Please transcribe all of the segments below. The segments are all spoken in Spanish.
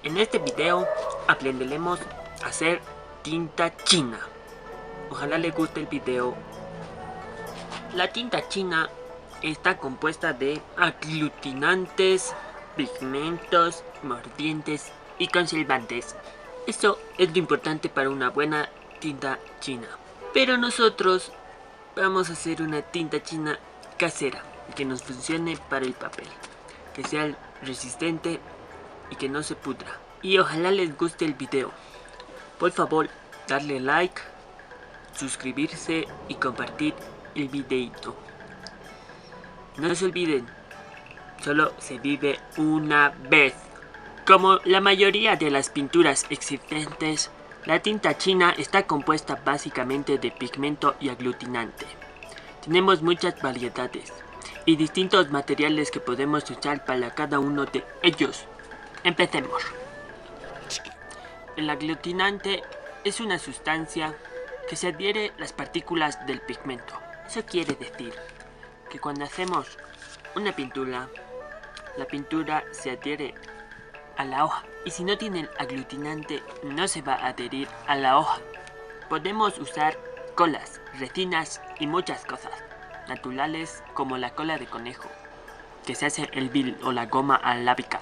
En este video aprenderemos a hacer tinta china. Ojalá les guste el video. La tinta china está compuesta de aglutinantes, pigmentos, mordientes y conservantes. Eso es lo importante para una buena tinta china. Pero nosotros vamos a hacer una tinta china casera que nos funcione para el papel, que sea resistente y que no se pudra. Y ojalá les guste el video. Por favor, darle like, suscribirse y compartir el videito. No se olviden, solo se vive una vez. Como la mayoría de las pinturas existentes, la tinta china está compuesta básicamente de pigmento y aglutinante. Tenemos muchas variedades y distintos materiales que podemos usar para cada uno de ellos. Empecemos. El aglutinante es una sustancia que se adhiere a las partículas del pigmento. Eso quiere decir que cuando hacemos una pintura, la pintura se adhiere a la hoja, y si no tiene el aglutinante no se va a adherir a la hoja. Podemos usar colas, resinas y muchas cosas naturales como la cola de conejo, que se hace el vil o la goma arábica.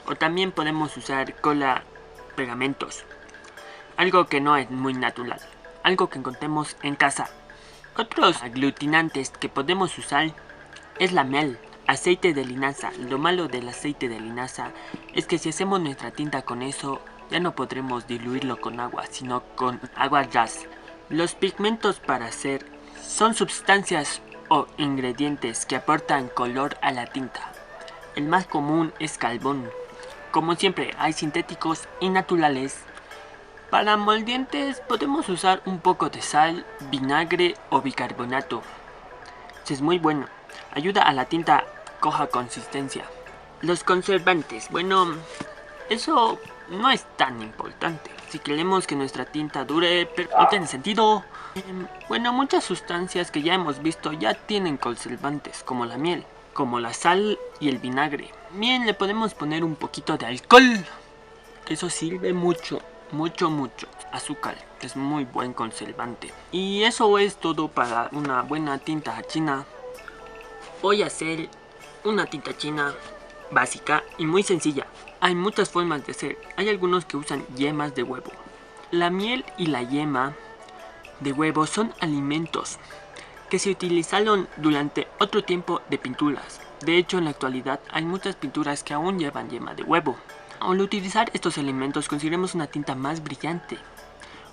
O también podemos usar cola pegamentos, algo que no es muy natural, algo que encontremos en casa. Otros aglutinantes que podemos usar es la miel, aceite de linaza. Lo malo del aceite de linaza es que si hacemos nuestra tinta con eso, ya no podremos diluirlo con agua, sino con agua gas. Los pigmentos para hacer son sustancias o ingredientes que aportan color a la tinta. El más común es carbón. Como siempre, hay sintéticos y naturales. Para moldeantes podemos usar un poco de sal, vinagre o bicarbonato. Es muy bueno, ayuda a la tinta coja consistencia. Los conservantes, bueno, eso no es tan importante. Si queremos que nuestra tinta dure, pero no tiene sentido. Bueno, muchas sustancias que ya hemos visto ya tienen conservantes, como la miel, como la sal y el vinagre. Bien, le podemos poner un poquito de alcohol. Eso sirve mucho. Azúcar, que es muy buen conservante. Y eso es todo para una buena tinta china. Voy a hacer una tinta china básica y muy sencilla. Hay muchas formas de hacer. Hay algunos que usan yemas de huevo. La miel y la yema de huevo son alimentos que se utilizaron durante otro tiempo de pinturas. De hecho, en la actualidad hay muchas pinturas que aún llevan yema de huevo. Al utilizar estos elementos conseguiremos una tinta más brillante.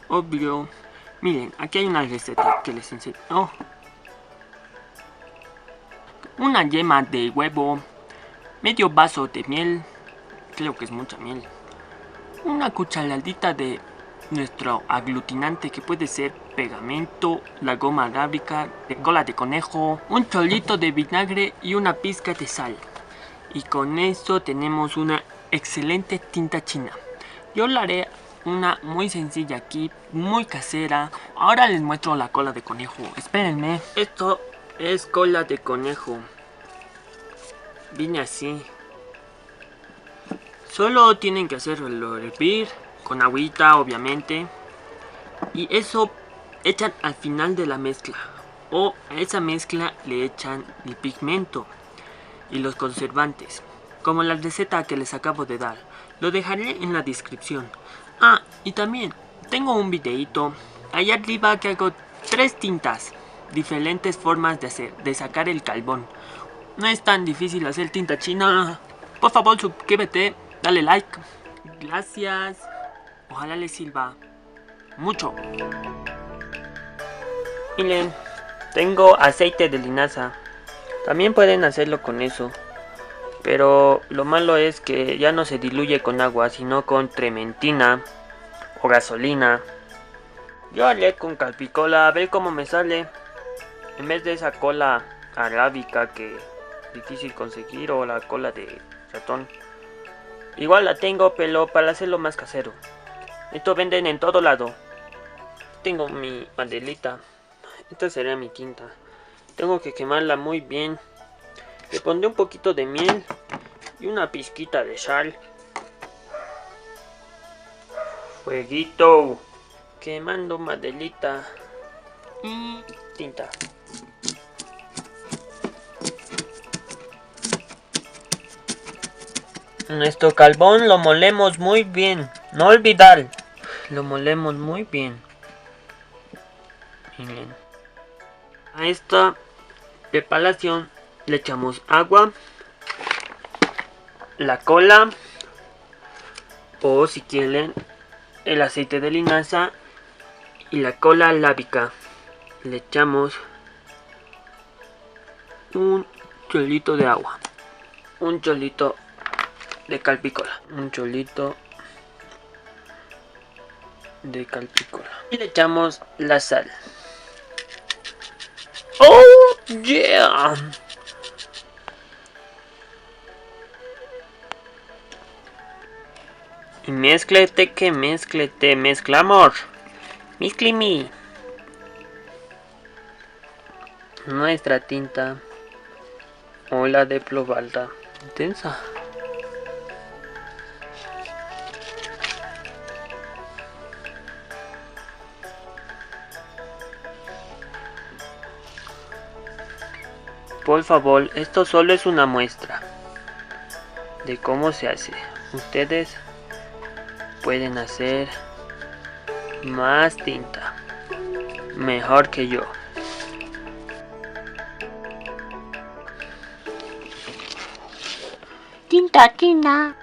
Obvio. Miren, aquí hay una receta que les enseño. Una yema de huevo, medio vaso de miel, creo que es mucha miel, una cucharadita de nuestro aglutinante que puede ser pegamento, la goma arábica, cola de conejo, un chorrito de vinagre y una pizca de sal. Y con eso tenemos una excelente tinta china. Yo la haré una muy sencilla aquí, muy casera. Ahora les muestro la cola de conejo. Espérenme. Esto es cola de conejo. Viene así. Solo tienen que hacerlo hervir con agüita, obviamente. Y eso echan al final de la mezcla. O a esa mezcla le echan el pigmento y los conservantes, como la receta que les acabo de dar. Lo dejaré en la descripción. Y también tengo un videito allá arriba que hago 3 tintas, diferentes formas de sacar el carbón. No es tan difícil hacer tinta china. Por favor, suscríbete, dale like. Gracias. Ojalá les sirva mucho. Miren, tengo aceite de linaza. También pueden hacerlo con eso, pero lo malo es que ya no se diluye con agua, sino con trementina o gasolina. Yo haré con calpicola, a ver cómo me sale, en vez de esa cola arábica que es difícil conseguir, o la cola de ratón. Igual la tengo, pero para hacerlo más casero. Esto venden en todo lado. Tengo mi bandelita. Esta será mi tinta. Tengo que quemarla muy bien. Le pondré un poquito de miel y una pizquita de sal. Fueguito. Quemando maderita y tinta. Nuestro carbón lo molemos muy bien. No olvidar. Lo molemos muy bien. Miren. A esta preparación le echamos agua, la cola o si quieren el aceite de linaza y la cola lábica. Le echamos un chorrito de agua, un chorrito de calpícola, un chorrito de calpícola y le echamos la sal. ¡Oh, yeah! Y mézclete que mézclete, mezclamos. Mezclimi. Nuestra tinta o la de Plovalda intensa. Por favor, esto solo es una muestra de cómo se hace. Ustedes pueden hacer más tinta mejor que yo. Tinta, tinta.